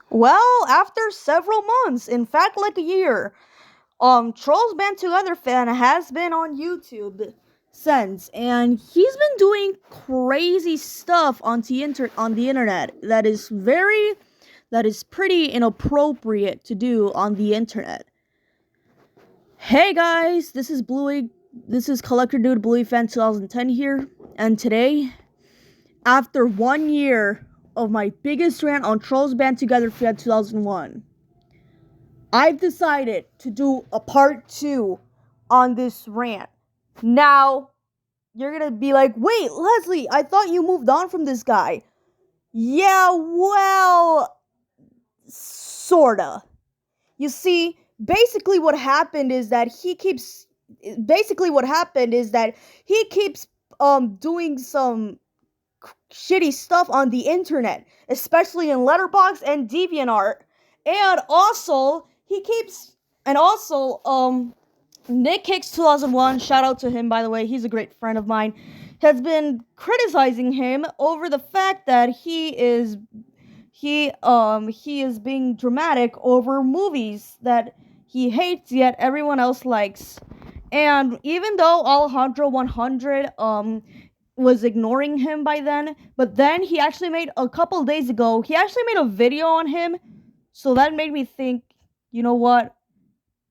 Well, after several months, in fact, like a year, Trolls Band Together fan has been on YouTube since, and he's been doing crazy stuff on the internet that is pretty inappropriate to do on the internet. Hey guys, this is Bluey. This is Collector Dude Bluey Fan 2010 here, and today, after 1 year of my biggest rant on Trolls Band Together Fan 2001. I've decided to do a part 2 on this rant. Now, you're gonna be like, wait, Leslie, I thought you moved on from this guy. Yeah, well, sorta. You see, basically what happened is that he keeps doing some shitty stuff on the internet, especially in Letterboxd and DeviantArt. And also, Nick Hicks 2001, shout out to him by the way, he's a great friend of mine, has been criticizing him over the fact that he is being dramatic over movies that he hates yet everyone else likes. And even though Alejandro 100 was ignoring him by then, but then he actually made a couple days ago, he actually made a video on him. So that made me think, you know what?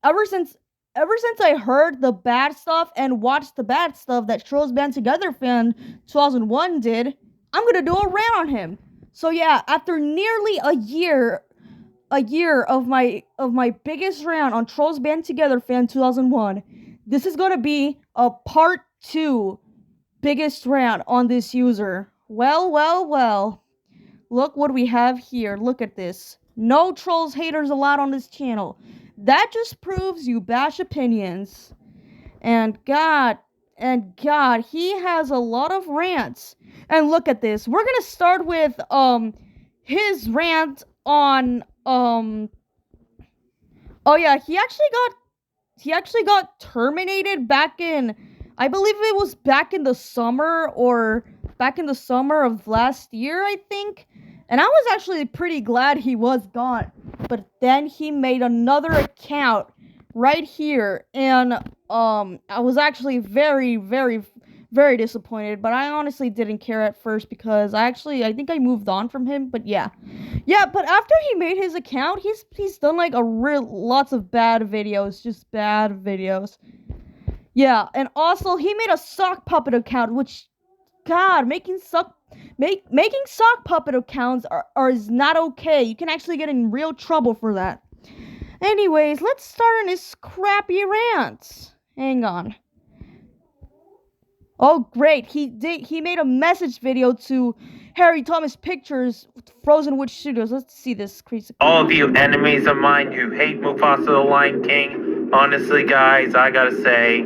Ever since I heard the bad stuff and watched the bad stuff that Trolls Band Together fan 2001 did, I'm gonna do a rant on him. So yeah, after nearly a year of my biggest rant on Trolls Band Together fan 2001, this is gonna be a part 2 biggest rant on this user. Well. Look what we have here. Look at this. No trolls haters allowed on this channel. That just proves you bash opinions. And God, he has a lot of rants. And look at this. We're gonna start with his rant on oh yeah, he actually got terminated back in, I believe it was back in the summer of last year, I think. And I was actually pretty glad he was gone. But then he made another account right here, and I was actually very disappointed, but I honestly didn't care at first because I think I moved on from him. But yeah, but after he made his account, he's done like lots of bad videos, just bad videos. Yeah, and also he made a sock puppet account, which, God, making sock puppet accounts is not okay. You can actually get in real trouble for that. Anyways, let's start on this crappy rant. Hang on. Oh great, he made a message video to Harry Thomas Pictures, Frozen Witch Studios. Let's see this. All of you enemies of mine who hate Mufasa the Lion King, honestly guys, I gotta say,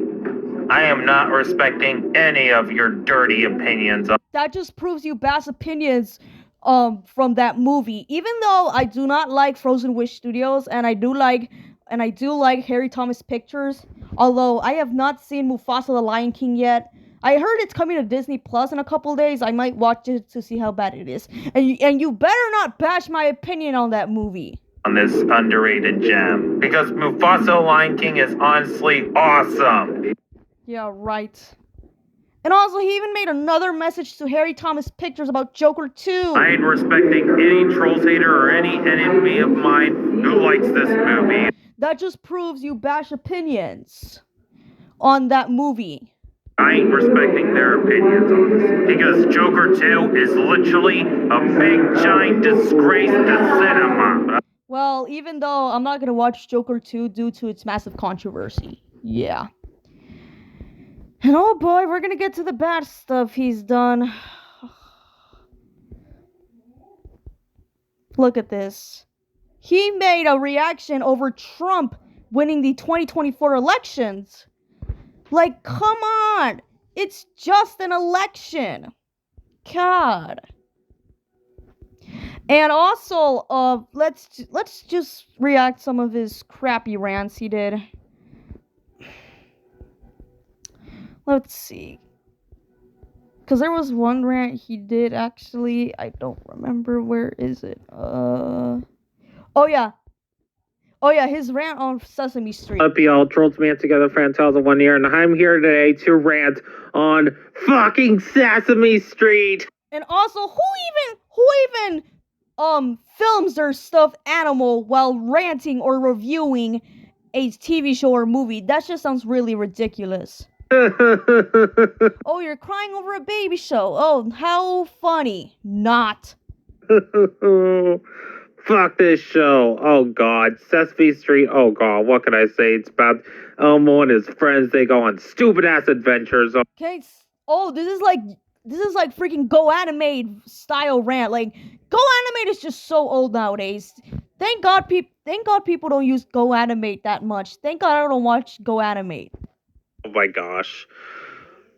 I am not respecting any of your dirty opinions. That just proves you bash opinions from that movie. Even though I do not like Frozen Wish Studios, and I do like Harry Thomas Pictures, although I have not seen Mufasa the Lion King yet. I heard it's coming to Disney Plus in a couple days. I might watch it to see how bad it is. And you better not bash my opinion on that movie. On this underrated gem. Because Mufasa the Lion King is honestly awesome. Yeah, right. And also, he even made another message to Harry Thomas Pictures about Joker 2. I ain't respecting any trolls hater or any enemy of mine who likes this movie. That just proves you bash opinions on that movie. I ain't respecting their opinions on this. Because Joker 2 is literally a big, giant disgrace to cinema. Well, even though I'm not gonna watch Joker 2 due to its massive controversy. Yeah. And oh boy, we're gonna get to the bad stuff he's done. Look at this. He made a reaction over Trump winning the 2024 elections. Like, come on! It's just an election. God. And also, let's just react some of his crappy rants he did. Let's see. Because there was one rant he did, actually. I don't remember. Where is it? Oh yeah. Oh yeah, his rant on Sesame Street. Up y'all, Trolls Man Together, Fan2001 here, and I'm here today to rant on fucking Sesame Street. And also, who even films their stuffed animal while ranting or reviewing a TV show or movie? That just sounds really ridiculous. Oh, you're crying over a baby show. Oh, how funny. Not. Fuck this show. Oh god. Sesame Street. Oh god. What can I say? It's about Elmo and his friends. They go on stupid ass adventures. Okay. Oh, this is like freaking Go Animate style rant. Like Go Animate is just so old nowadays. Thank God people don't use Go Animate that much. Thank God I don't watch Go Animate. Oh my gosh.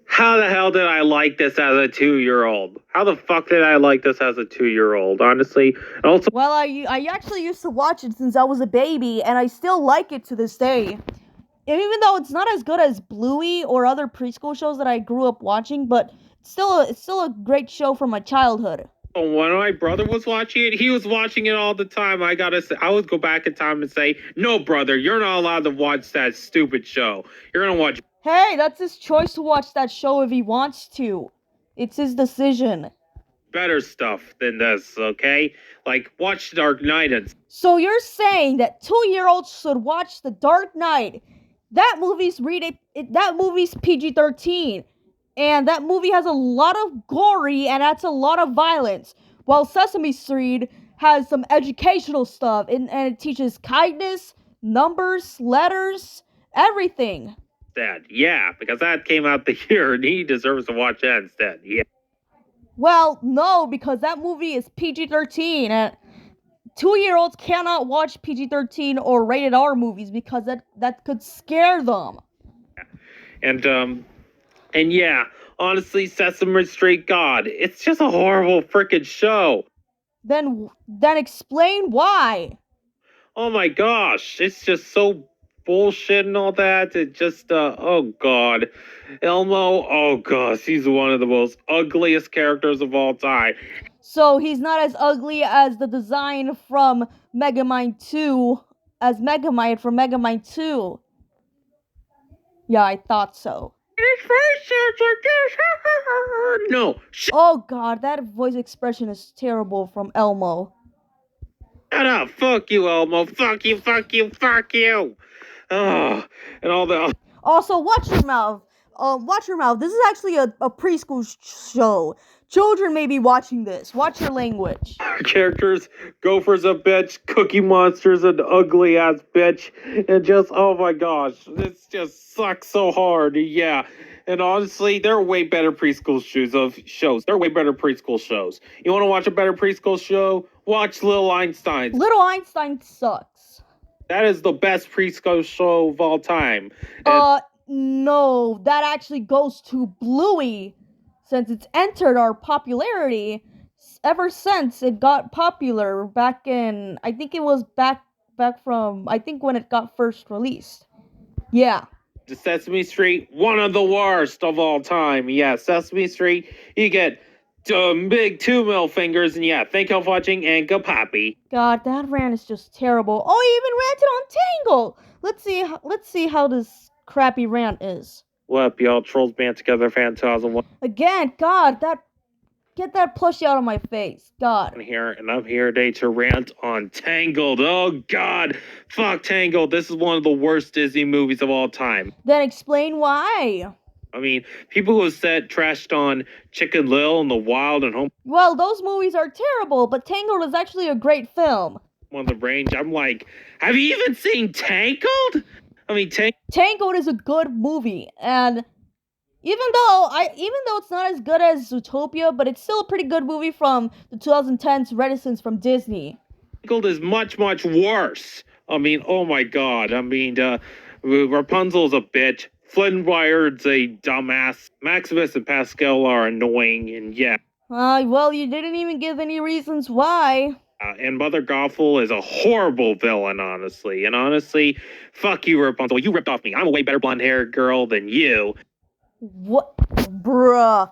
How the hell did I like this as a 2-year-old? How the fuck did I like this as a 2-year-old? Honestly, and also. Well, I actually used to watch it since I was a baby, and I still like it to this day. And even though it's not as good as Bluey or other preschool shows that I grew up watching, but it's still a great show from my childhood. When my brother was watching it, he was watching it all the time. I gotta say, I would go back in time and say, "No, brother, you're not allowed to watch that stupid show. You're gonna watch." Hey, that's his choice to watch that show if he wants to. It's his decision. Better stuff than this, okay? Like, watch Dark Knight and. So you're saying that 2-year-olds should watch The Dark Knight? That movie's PG-13, and that movie has a lot of gory and that's a lot of violence. While Sesame Street has some educational stuff and it teaches kindness, numbers, letters, everything. Instead, yeah, because that came out the year and he deserves to watch that instead. Yeah. Well, no, because that movie is PG-13 and 2-year-olds cannot watch PG-13 or rated R movies because that could scare them. And yeah, honestly, Sesame Street, God, it's just a horrible freaking show. Then explain why. Oh my gosh, it's just so bullshit and all that. It just, oh god. Elmo, oh gosh, he's one of the most ugliest characters of all time. So he's not as ugly as the design from Megamind 2, as Megamind from Megamind 2. Yeah, I thought so. His face sounds like this. No. Oh god, that voice expression is terrible from Elmo. Shut up. Fuck you, Elmo. Fuck you, fuck you, fuck you. Oh, and all the. Also, watch your mouth. Watch your mouth. This is actually a preschool show. Children may be watching this. Watch your language. Characters, Gopher's a bitch, Cookie Monster's an ugly ass bitch, and just, oh my gosh, this just sucks so hard, yeah. And honestly, there are way better preschool shows. There are way better preschool shows. You want to watch a better preschool show? Watch Little Einstein. Little Einstein sucks. That is the best preschool show of all time. No, that actually goes to Bluey, since it's entered our popularity ever since it got popular back in, I think it was back from, I think when it got first released. Yeah. The Sesame Street, one of the worst of all time. Yeah, Sesame Street, you get big 2 middle fingers, and yeah, thank you for watching, and go Poppy. God, that rant is just terrible. Oh, he even ranted on Tangled. Let's see how this crappy rant is. What up, y'all? Trolls Band Together, Fan2001. Again, God, get that plushie out of my face. God. I'm here today to rant on Tangled. Oh, God. Fuck Tangled. This is one of the worst Disney movies of all time. Then explain why. I mean, people who said trashed on Chicken Little and The Wild and Home. Well, those movies are terrible, but Tangled is actually a great film. On the range, I'm like, have you even seen Tangled? I mean, Tangled is a good movie, and even though it's not as good as Zootopia, but it's still a pretty good movie from the 2010s Renaissance from Disney. Tangled is much, much worse. I mean, oh my god. I mean, Rapunzel's a bitch. Flintwire's a dumbass. Maximus and Pascal are annoying, and yeah. Well, you didn't even give any reasons why. And Mother Gothel is a horrible villain, honestly. And honestly, fuck you, Rapunzel. You ripped off me. I'm a way better blonde-haired girl than you. What? Bruh.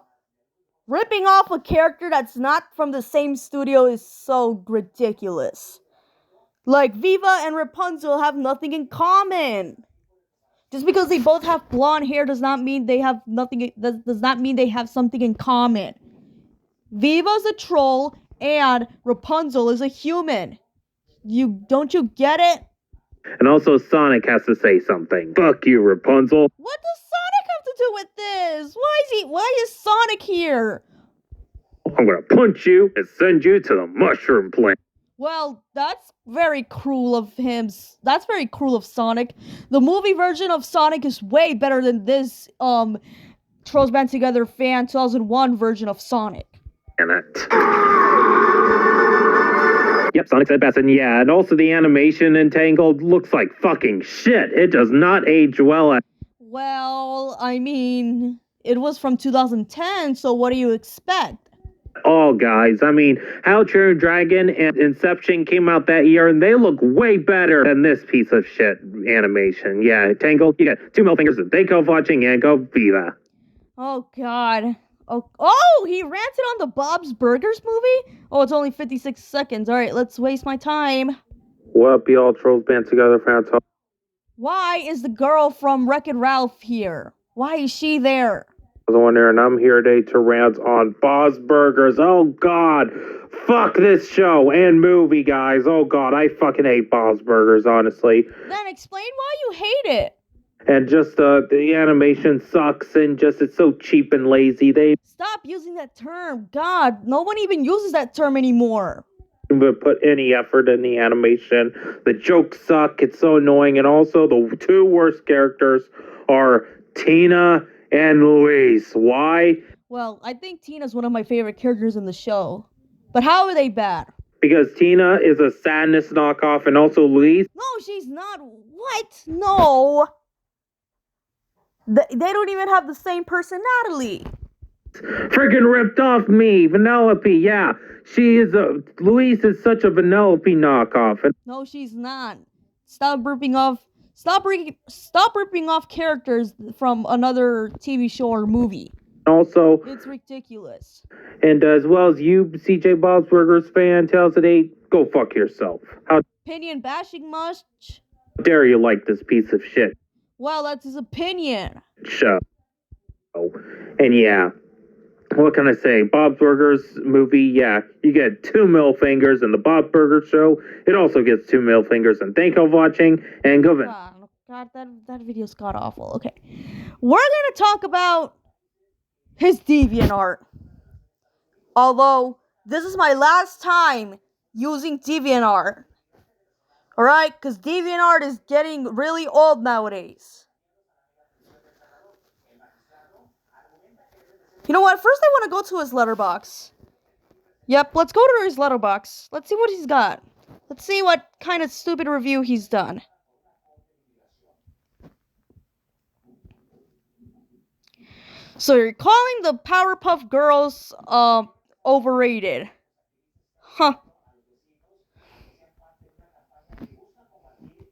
Ripping off a character that's not from the same studio is so ridiculous. Like, Viva and Rapunzel have nothing in common. Just because they both have blonde hair does not mean they have nothing. Does not mean they have something in common. Viva's a troll and Rapunzel is a human. Don't you get it? And also, Sonic has to say something. Fuck you, Rapunzel. What does Sonic have to do with this? Why is Sonic here? I'm gonna punch you and send you to the mushroom plant. Well, that's very cruel of him. That's very cruel of Sonic. The movie version of Sonic is way better than this Trolls Band Together Fan2001 version of Sonic. Damn it. Yep, Sonic said best, and yeah, and also the animation in Tangled looks like fucking shit. It does not age well. Well, I mean, it was from 2010, so what do you expect? All guys, I mean, How to Train Your Dragon and Inception came out that year, and they look way better than this piece of shit animation. Yeah, Tangled, you got two middle fingers, and thank you for watching, and go Viva. Oh, God. Oh, he ranted on the Bob's Burgers movie? Oh, it's only 56 seconds. All right, let's waste my time. What up, y'all? Trolls Band Together, fan talk. Why is the girl from Wreck-It Ralph here? Why is she there? I was wondering, I'm here today to rant on Bob's Burgers. Oh, God. Fuck this show and movie, guys. Oh, God, I fucking hate Bob's Burgers, honestly. Then explain why you hate it. And just the animation sucks, and just it's so cheap and lazy. They Stop using that term. God, no one even uses that term anymore. didn't put any effort in the animation. The jokes suck. It's so annoying. And also, the two worst characters are Tina and Louise. Why? Well, I think Tina's one of my favorite characters in the show. But how are they bad? Because Tina is a sadness knockoff, and also Louise. No, she's not. What? No. They don't even have the same personality. Freaking ripped off me, Vanellope. Yeah, she is Louise is such a Vanellope knockoff. And No, she's not. Stop ripping off. Stop ripping off characters from another TV show or movie. also, It's ridiculous. and as well as you, CJ Bob's Burgers fan, tells it 8, go fuck yourself. How Opinion bashing much? dare you like this piece of shit Well, that's his opinion. show? And yeah, what can I say? Bob's Burgers movie, yeah, you get 2 middle fingers in the Bob Burger show. It also gets 2 middle fingers. And thank you for watching, and go God, that video's god awful. Okay. We're gonna talk about his DeviantArt. Although, this is my last time using DeviantArt. Alright? Because DeviantArt is getting really old nowadays. You know what? First I want to go to his Letterboxd. Yep, let's go to his Letterboxd. Let's see what he's got. Let's see what kind of stupid review he's done. So you're calling the Powerpuff Girls, overrated. Huh.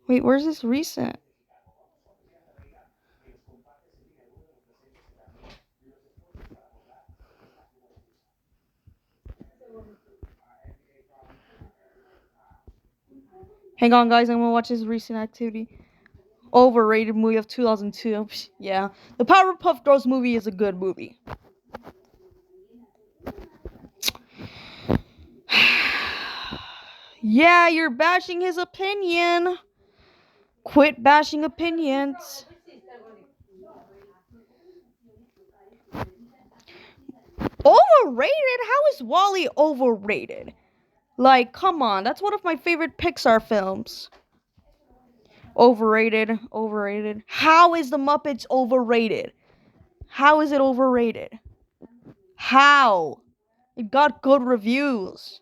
Wait, where's this recent? Hang on, guys, I'm gonna watch his recent activity. Overrated movie of 2002. Yeah. The Powerpuff Girls movie is a good movie. Yeah, you're bashing his opinion. Quit bashing opinions. Overrated? How is Wall-E overrated? Like, come on, that's one of my favorite Pixar films. Overrated. How is the Muppets overrated? How is it overrated? How? It got good reviews.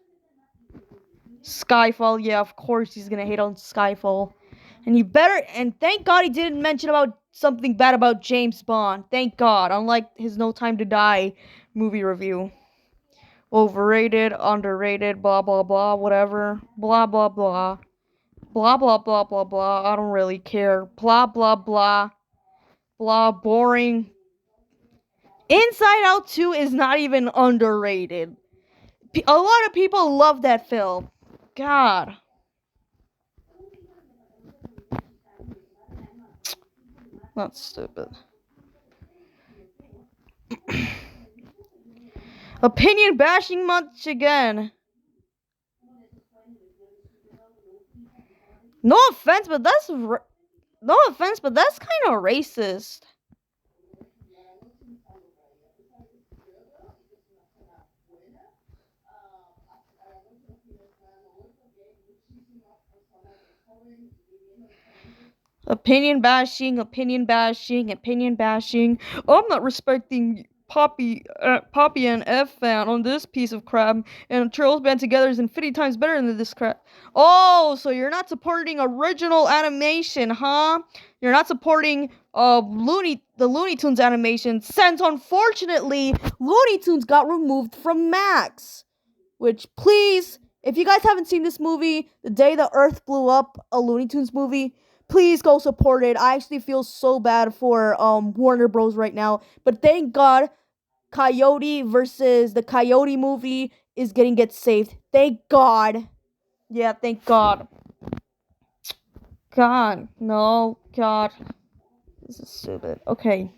Skyfall, yeah, of course he's gonna hate on Skyfall. And thank God he didn't mention about something bad about James Bond. Thank God, unlike his No Time to Die movie review. Overrated, underrated, blah blah blah, whatever. Blah blah blah. Blah blah blah blah blah. I don't really care. Blah blah blah. Blah, boring. Inside Out 2 is not even underrated. A lot of people love that film. God. Not stupid. Opinion bashing much again. No offense, but that's kind of racist. Opinion bashing. I'm not respecting Poppy and F fan on this piece of crap, and Turtles band together is infinity times better than this crap. Oh, so you're not supporting original animation, huh? You're not supporting the Looney Tunes animation, since unfortunately Looney Tunes got removed from Max. Which, please, if you guys haven't seen this movie, The Day the Earth Blew Up, a Looney Tunes movie, please go support it. I actually feel so bad for Warner Bros. Right now. But thank God, Coyote versus the Coyote movie is getting saved. Thank God. Yeah, thank God. God. No. God. This is stupid. Okay.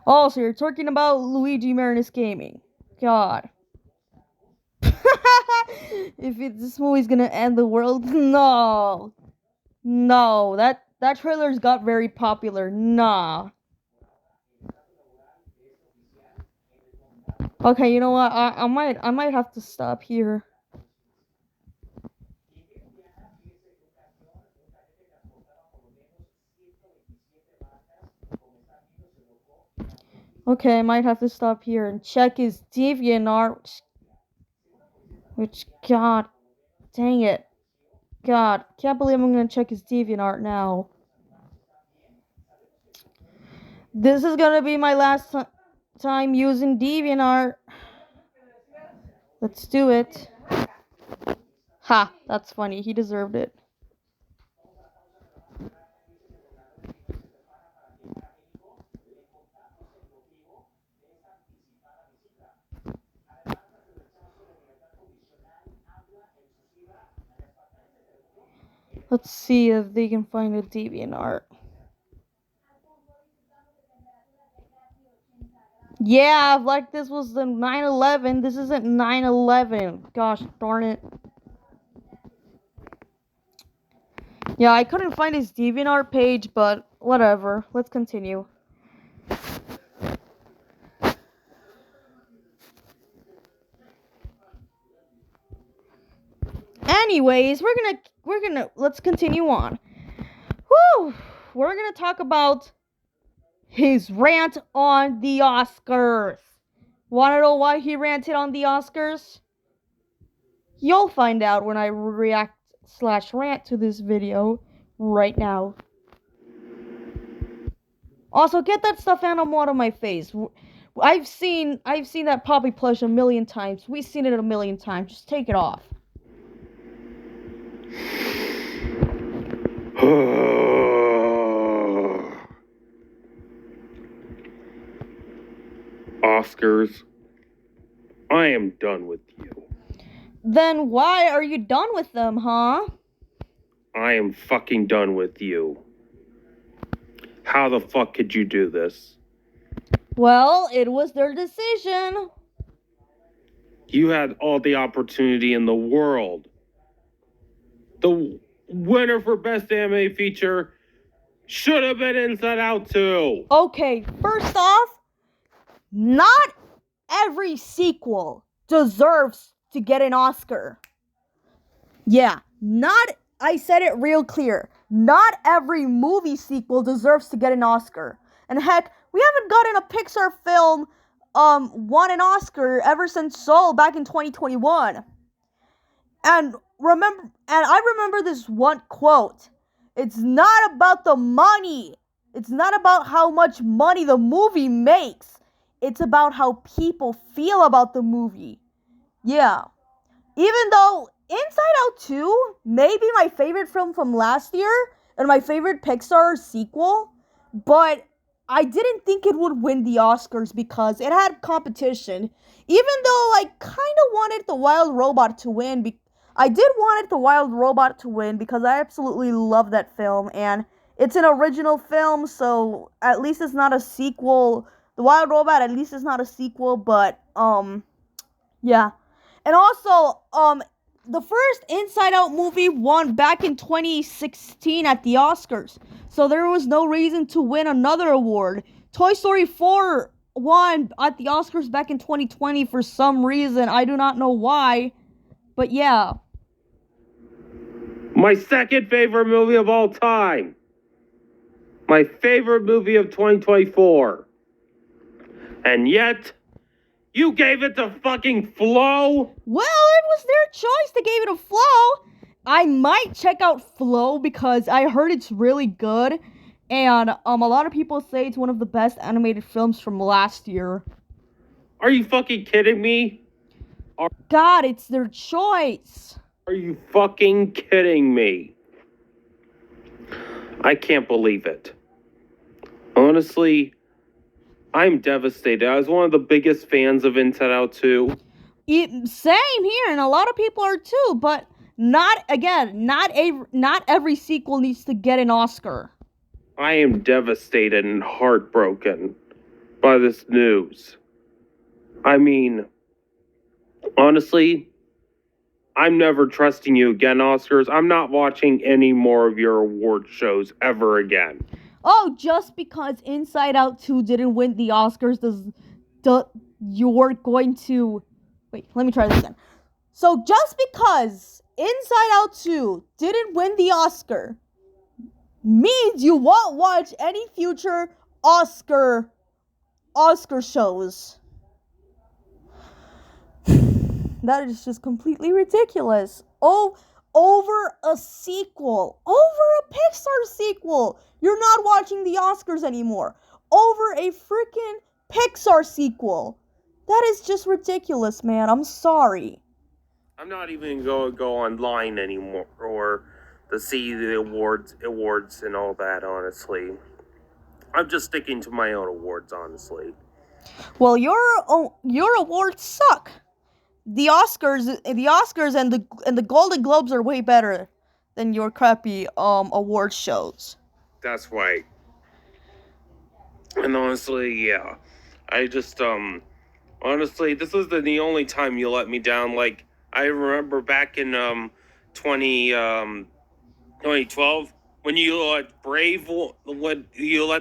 Oh, so you're talking about Luigi Marinus Gaming. God. If this movie's gonna end the world, no, that trailer's got very popular. Nah. Okay, you know what? I might have to stop here. Okay, I might have to stop here and check his DeviantArt. Which, God, dang it. God, can't believe I'm gonna check his DeviantArt now. This is gonna be my last time using DeviantArt. Let's do it. Ha, that's funny. He deserved it. Let's see if they can find a DeviantArt. Yeah, like this was the 9/11. This isn't 9/11. Gosh darn it. Yeah, I couldn't find his DeviantArt page, but whatever. Let's continue. Anyways, let's continue on. Whew! We're gonna talk about his rant on the Oscars. Wanna know why he ranted on the Oscars? You'll find out when I react/rant to this video right now. Also, get that stuffed animal out of my face. I've seen that poppy plush a million times. We've seen it a million times. Just take it off. Oscars, I am done with you. Then why are you done with them, huh? I am fucking done with you. How the fuck could you do this? Well, it was their decision. You had all the opportunity in the world. The winner for Best Anime Feature should have been Inside Out 2. Okay, first off, not every sequel deserves to get an Oscar. Yeah, I said it real clear. Not every movie sequel deserves to get an Oscar. And heck, we haven't gotten a Pixar film won an Oscar ever since Soul back in 2021. And I remember this one quote. It's not about the money. It's not about how much money the movie makes. It's about how people feel about the movie. Yeah. Even though Inside Out 2 may be my favorite film from last year and my favorite Pixar sequel, but I didn't think it would win the Oscars because it had competition. Even though I kind of wanted The Wild Robot to win, I did want The Wild Robot to win because I absolutely love that film, and it's an original film, so at least it's not a sequel. The Wild Robot, at least it's not a sequel, but yeah. And also, the first Inside Out movie won back in 2016 at the Oscars, so there was no reason to win another award. Toy Story 4 won at the Oscars back in 2020 for some reason. I do not know why, but yeah. My second favorite movie of all time. My favorite movie of 2024. And yet, you gave it to fucking Flow? Well, it was their choice. They gave it a Flow. I might check out Flow because I heard it's really good. And a lot of people say it's one of the best animated films from last year. Are you fucking kidding me? God, it's their choice. Are you fucking kidding me? I can't believe it. Honestly, I'm devastated. I was one of the biggest fans of Inside Out 2. Same here, and a lot of people are too, but not every sequel needs to get an Oscar. I am devastated and heartbroken by this news. I mean, honestly, I'm never trusting you again, Oscars. I'm not watching any more of your award shows ever again. Oh, just because Inside Out 2 didn't win the Oscars you're going to... Wait, let me try this again. So just because Inside Out 2 didn't win the Oscar means you won't watch any future Oscar shows. That is just completely ridiculous. Oh, over a sequel. Over a Pixar sequel. You're not watching the Oscars anymore. Over a freaking Pixar sequel. That is just ridiculous, man. I'm sorry. I'm not even going to go online anymore or to see the awards and all that, honestly. I'm just sticking to my own awards, honestly. Well, your awards suck. The Oscars and the Golden Globes are way better than your crappy award shows. That's right. And honestly, yeah. I just honestly, this was the only time you let me down. Like, I remember back in 2012 when you let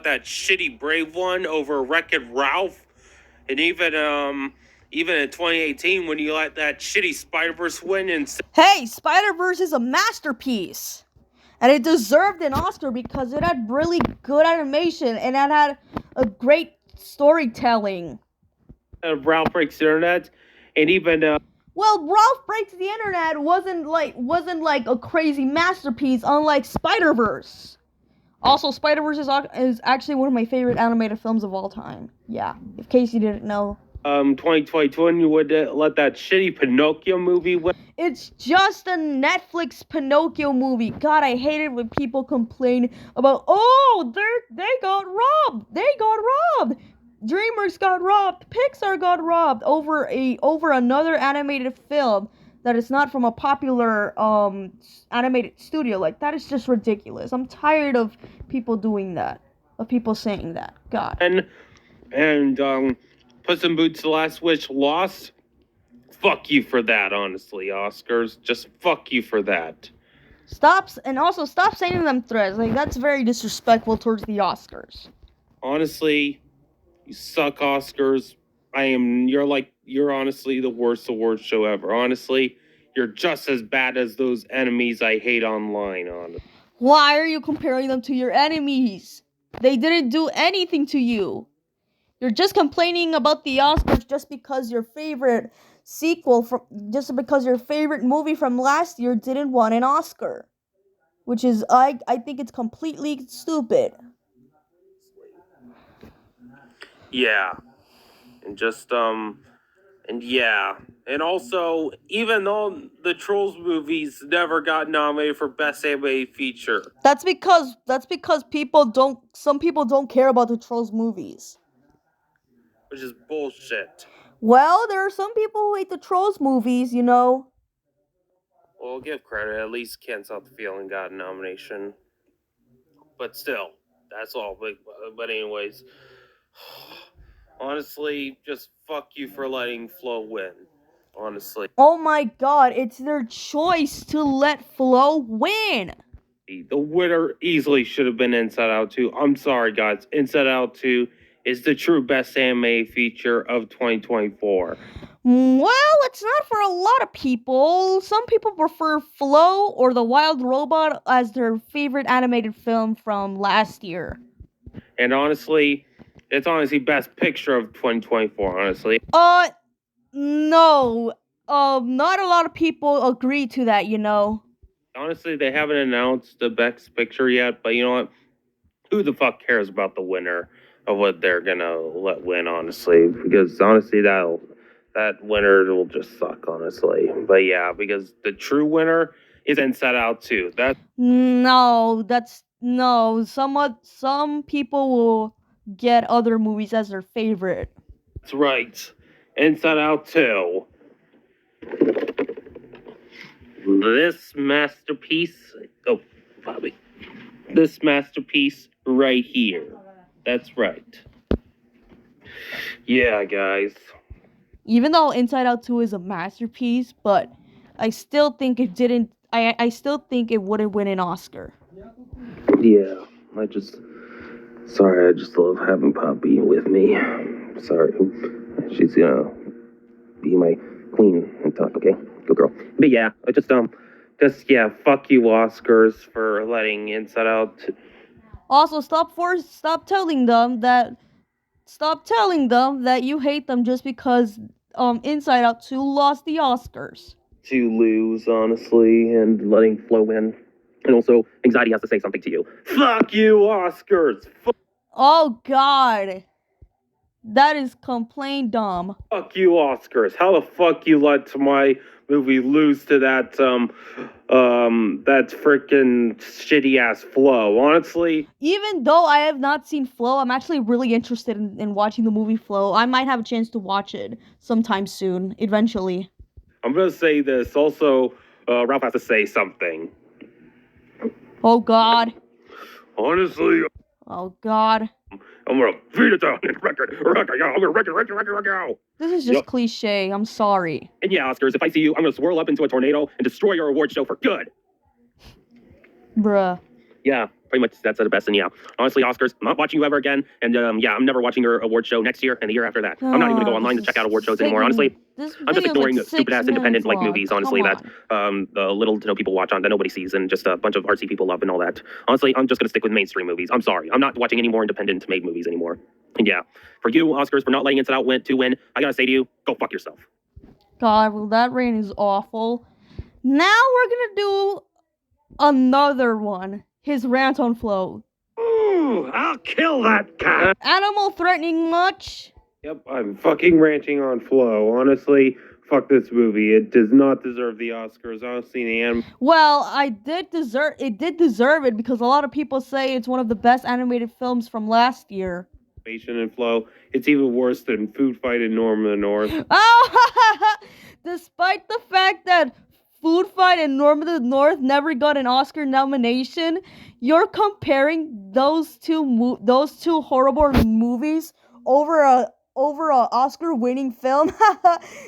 that shitty Brave one over Wreck-It Ralph, and even in 2018 when you let that shitty Spider-Verse win. And hey, Spider-Verse is a masterpiece, and it deserved an Oscar because it had really good animation and it had a great storytelling. Ralph Breaks the Internet, and even well, Ralph Breaks the Internet wasn't like a crazy masterpiece, unlike Spider-Verse. Also, Spider-Verse is actually one of my favorite animated films of all time. Yeah, in case you didn't know. 2022, when you would let that shitty Pinocchio movie win. It's just a Netflix Pinocchio movie. God, I hate it when people complain about, oh, they got robbed. DreamWorks got robbed. Pixar got robbed over another animated film that is not from a popular animated studio. Like, that is just ridiculous. I'm tired of people doing that. Of people saying that. God. And Puss in Boots: The Last Wish lost. Fuck you for that, honestly, Oscars. Just fuck you for that. Stop sending them threads. Like, that's very disrespectful towards the Oscars. Honestly, you suck, Oscars. You're honestly the worst award show ever. Honestly, you're just as bad as those enemies I hate online, honestly. Why are you comparing them to your enemies? They didn't do anything to you. You're just complaining about the Oscars just because your favorite movie from last year didn't win an Oscar. Which is, I think it's completely stupid. Yeah. And also, even though the Trolls movies never got nominated for Best Animated Feature. That's because some people don't care about the Trolls movies. Which is bullshit. Well, there are some people who hate the Trolls movies, you know. Well, give credit. At least Can't Stop the Feeling got a nomination. But still, that's all. But anyways, honestly, just fuck you for letting Flo win. Honestly. Oh my god, it's their choice to let Flo win. The winner easily should have been Inside Out 2. I'm sorry, guys. Inside Out 2 is the true best anime feature of 2024. Well, it's not for a lot of people. Some people prefer Flo or The Wild Robot as their favorite animated film from last year. And honestly, it's honestly best picture of 2024, honestly. No. Not a lot of people agree to that, you know. Honestly, they haven't announced the best picture yet, but you know what? Who the fuck cares about the winner of what they're gonna let win, honestly? Because honestly, that winner will just suck, honestly. But yeah, because the true winner is Inside Out 2. No, that's no. Some people will get other movies as their favorite. That's right. Inside Out 2. This masterpiece. Oh, Bobby. This masterpiece right here. That's right. Yeah, guys. Even though Inside Out 2 is a masterpiece, but I still think it didn't. I still think it wouldn't win an Oscar. Yeah, Sorry, I just love having Poppy with me. Sorry. She's gonna be my queen and talk, okay? Good girl. But yeah, yeah, fuck you, Oscars, for letting Inside Out. Also, stop telling them that you hate them just because Inside Out 2 lost the Oscars. To lose, honestly, and letting Flo win. And also, anxiety has to say something to you. Fuck you, Oscars! Oh god. That is complain dumb. Fuck you, Oscars. How the fuck you let my movie lose to that freaking shitty ass Flo? Honestly, Even though I have not seen Flo, I'm actually really interested in watching the movie Flo. I might have a chance to watch it sometime soon, eventually. I'm gonna say this. Also, Ralph has to say something. Oh god. Honestly, Oh god. I'm gonna beat it down and record, yo. I'm gonna record, yo. This is just cliche. I'm sorry. And yeah, Oscars, if I see you, I'm gonna swirl up into a tornado and destroy your award show for good. Bruh. Yeah, pretty much that's the best. And yeah, honestly, Oscars, I'm not watching you ever again. And yeah, I'm never watching your award show next year and the year after that. I'm not even gonna go online to check out award shows anymore. Honestly, I'm just ignoring the stupid ass independent like movies. Honestly, that the little to no people watch on that nobody sees and just a bunch of artsy people love and all that. Honestly, I'm just gonna stick with mainstream movies. I'm sorry, I'm not watching any more independent made movies anymore. And yeah, for you, Oscars, for not letting Inside Out win to win, I gotta say to you, go fuck yourself. God, well, that rain is awful. Now we're gonna do another one. His rant on Flo. Ooh, I'll kill that cat. Animal threatening much? Yep, I'm fucking ranting on Flo. Honestly, fuck this movie. It does not deserve the Oscars. Honestly, Well, it did deserve it because a lot of people say it's one of the best animated films from last year. Animation and Flo, it's even worse than Food Fight in Norman the North. Oh, despite the fact that Food Fight and Norman the North never got an Oscar nomination, you're comparing those two horrible movies over a Oscar-winning film.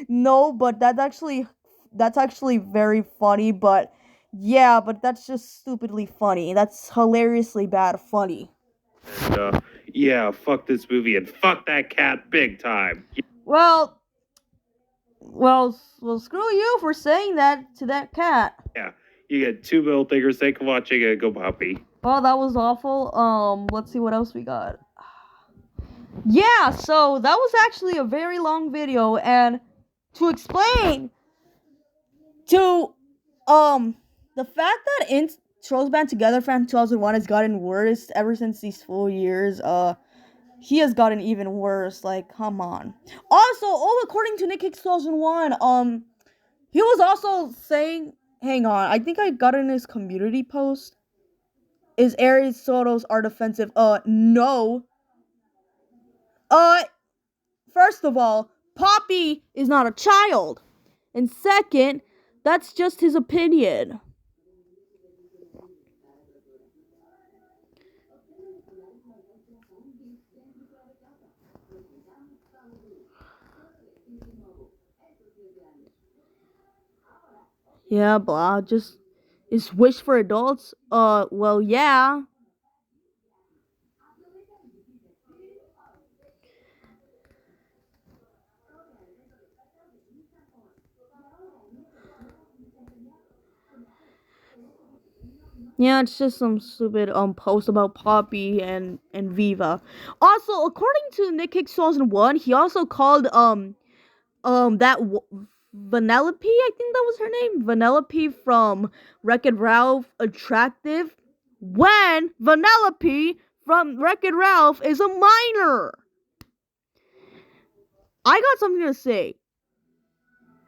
No, but that's actually very funny. But yeah, but that's just stupidly funny. That's hilariously bad funny. And, yeah, fuck this movie and fuck that cat big time. Well, screw you for saying that to that cat. Yeah, you get 2 middle fingers. Thank you for watching and go Poppy. Oh, that was awful. Let's see what else we got. Yeah, so that was actually a very long video, and to explain to the fact that Trolls Band Together Fan2001 has gotten worse ever since these 4 years, he has gotten even worse. Like, come on. Also, according to Nick Hicks 2001, he was also saying, hang on, I think I got in his community post. Is Aries Sotos are defensive? No. First of all, Poppy is not a child. And second, That's just his opinion. Yeah, blah. Just is Wish for adults? Well, yeah. Yeah, it's just some stupid post about Poppy and Viva. Also, according to Nick Hicks 2001, he also called that Vanellope, I think that was her name, Vanellope from Wreck-It Ralph attractive, when Vanellope from Wreck-It Ralph is a minor. I got something to say.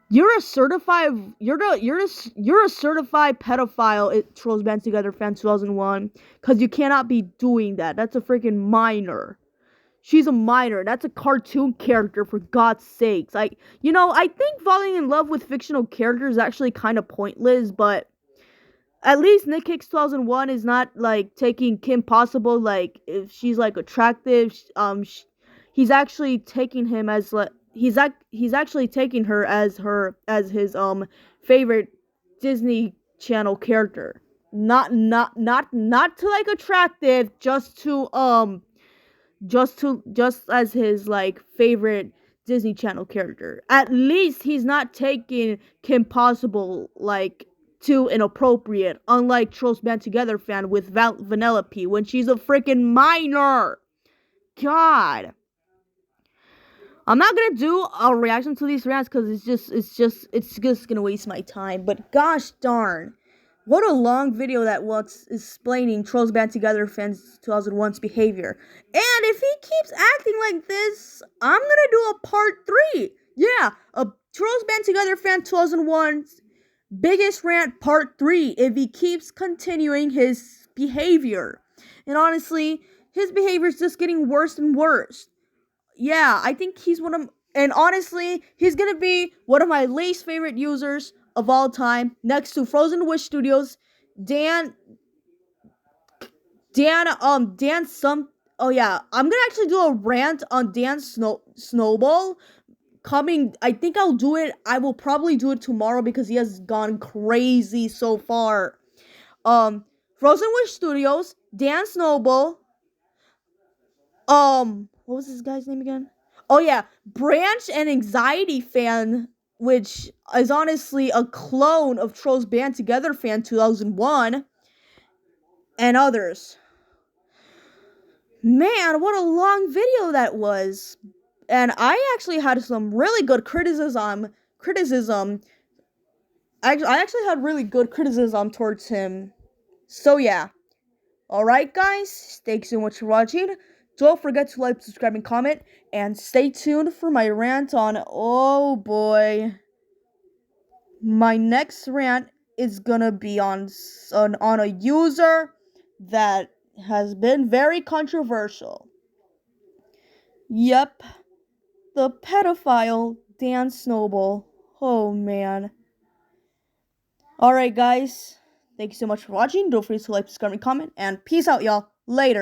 You're a certified pedophile. It Trolls Band Together Fan 2001, because you cannot be doing that. That's a freaking minor. She's a minor. That's a cartoon character, for God's sakes. I think falling in love with fictional characters is actually kind of pointless, but at least Nick Hicks 2001 is not like taking Kim Possible, like if she's like attractive. He's actually taking him as like he's actually taking her as his favorite Disney Channel character. Not to like attractive, just as his like favorite Disney Channel character. At least he's not taking Kim Possible like too inappropriate, unlike Trolls Band Together fan with Vanellope when she's a freaking minor. God. I'm not gonna do a reaction to these rants because it's just gonna waste my time. But gosh darn, what a long video that was explaining Trolls Band Together fans 2001's behavior. And if he keeps acting like this, I'm gonna do a part 3. Yeah, a Trolls Band Together fan 2001's biggest rant part 3 if he keeps continuing his behavior. And honestly, his behavior is just getting worse and worse. Yeah, I think and honestly, he's gonna be one of my least favorite users of all time, next to Frozen Wish Studios, Dan, oh yeah, I'm gonna actually do a rant on Dan Snowball, I think I will probably do it tomorrow because he has gone crazy so far. Frozen Wish Studios, Dan Snowball, what was this guy's name again? Oh yeah, Branch and Anxiety Fan, which is honestly a clone of Trolls Band Together Fan 2001, and others. Man, what a long video that was. And I actually had some really good criticism. I actually had really good criticism towards him. So yeah. Alright guys, thanks so much for watching. Don't forget to like, subscribe, and comment. And stay tuned for my rant on, oh boy. My next rant is gonna be on a user that has been very controversial. Yep, the pedophile Dan Snowball. Oh man. Alright guys, thank you so much for watching. Don't forget to like, subscribe, and comment. And peace out y'all. Later.